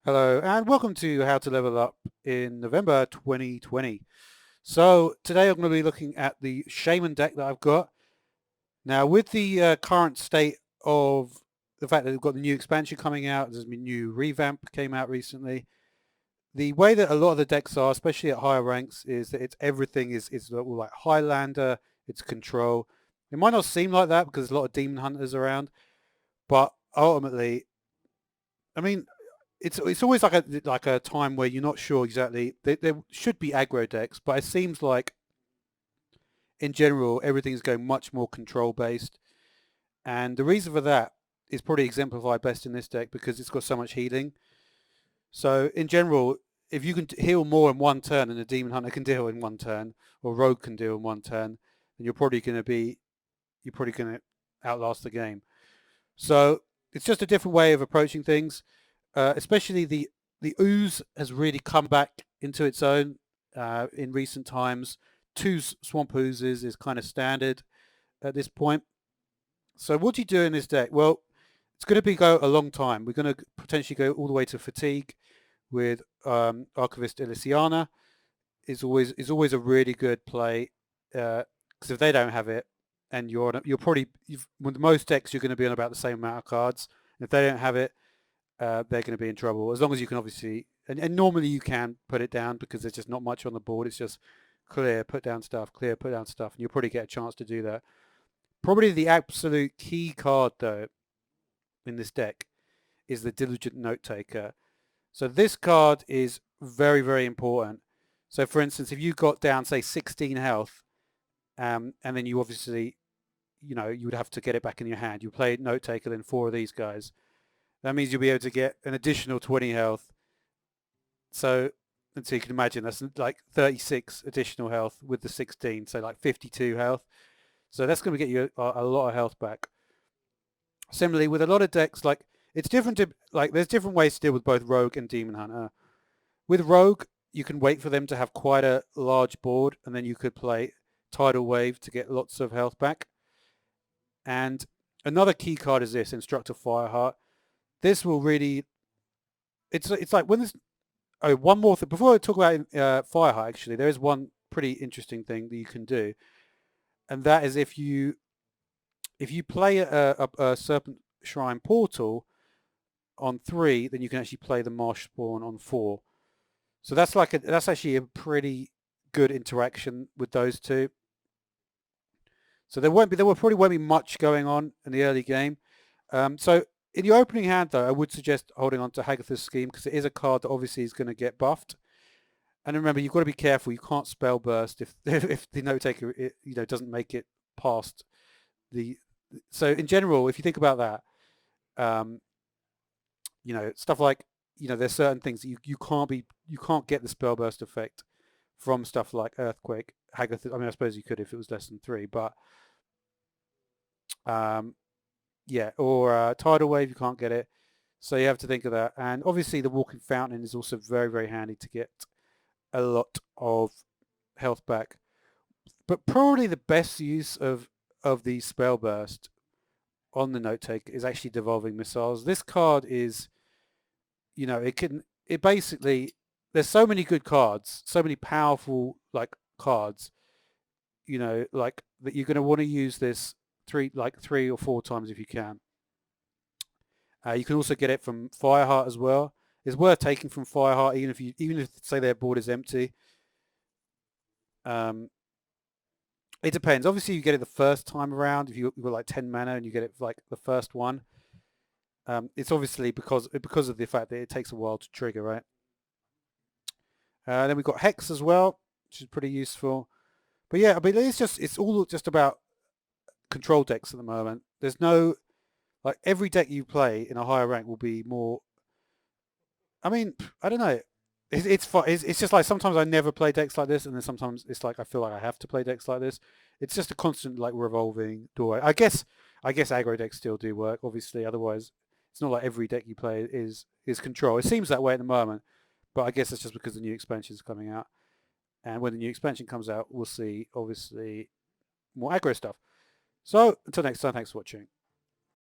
Hello and welcome to How to Level Up in November 2020. So today I'm going to be looking at the Shaman deck that I've got. Now with the current state of the fact that we've got the new expansion coming out, there's a new revamp came out recently. The way that a lot of the decks are, especially at higher ranks, is that everything is like Highlander, it's control. It might not seem like that because there's a lot of demon hunters around, but ultimately, I mean, it's always like a time where you're not sure exactly. There should be aggro decks, but it seems like in general everything's going much more control based, and the reason for that is probably exemplified best in this deck because it's got so much healing. So in general, if you can heal more in one turn than a demon hunter can deal in one turn, or rogue can deal in one turn, then you're probably going to outlast the game. So it's just a different way of approaching things. Especially the ooze has really come back into its own in recent times. Two swamp oozes is kind of standard at this point. So what do you do in this deck? Well, it's going to go a long time. We're going to potentially go all the way to fatigue with Archivist Elysiana. Is always a really good play because if they don't have it, and with most decks you're going to be on about the same amount of cards. And if they don't have it, they're going to be in trouble. As long as you can obviously, and normally you can put it down because there's just not much on the board. It's just clear, put down stuff, clear, put down stuff, and you'll probably get a chance to do that. Probably the absolute key card though in this deck is the Diligent Note Taker. So this card is very, very important. So for instance, if you got down, say 16 health, and then you obviously, you would have to get it back in your hand. You play Note Taker, then 4 of these guys. That means you'll be able to get an additional 20 health. So you can imagine that's like 36 additional health with the 16, so like 52 health. So that's going to get you a lot of health back. Similarly, with a lot of decks, like it's different to there's different ways to deal with both Rogue and Demon Hunter. With Rogue, you can wait for them to have quite a large board, and then you could play Tidal Wave to get lots of health back. And another key card is this Instructor Fireheart. This will really, it's like when there's, one more thing, before I talk about Fireheart actually, there is one pretty interesting thing that you can do, and that is if you play a Serpent Shrine Portal on 3, then you can actually play the Marsh Spawn on 4. So that's actually a pretty good interaction with those two. So there probably won't be much going on in the early game. So in your opening hand, though, I would suggest holding on to Hagatha's Scheme because it is a card that obviously is going to get buffed. And remember, you've got to be careful. You can't spell burst if the Note Taker doesn't make it past the. So in general, if you think about that, stuff like there's certain things that you can't get the spell burst effect from stuff like Earthquake, Hagatha. I mean, I suppose you could if it was less than 3, but yeah, or Tidal Wave, you can't get it. So you have to think of that. And obviously the Walking Fountain is also very, very handy to get a lot of health back. But probably the best use of the Spell Burst on the Note Taker is actually Devolving Missiles. This card is, it basically, there's so many good cards, so many powerful cards, that you're going to want to use this 3 or 4 times if you can. You can also get it from Fireheart as well. It's worth taking from Fireheart even if say their board is empty. It depends. Obviously, you get it the first time around if you've got like 10 mana and you get it the first one. It's obviously because of the fact that it takes a while to trigger, right? Then we've got Hex as well, which is pretty useful. But yeah, I mean, it's all just about control decks at the moment. There's no every deck you play in a higher rank will be more. I mean, I don't know. It's fun. It's just like sometimes I never play decks like this, and then sometimes it's like I feel like I have to play decks like this. It's just a constant revolving door. I guess aggro decks still do work, obviously. Otherwise, it's not like every deck you play is control. It seems that way at the moment, but I guess it's just because the new expansion is coming out, and when the new expansion comes out, we'll see obviously more aggro stuff. So until next time, thanks for watching.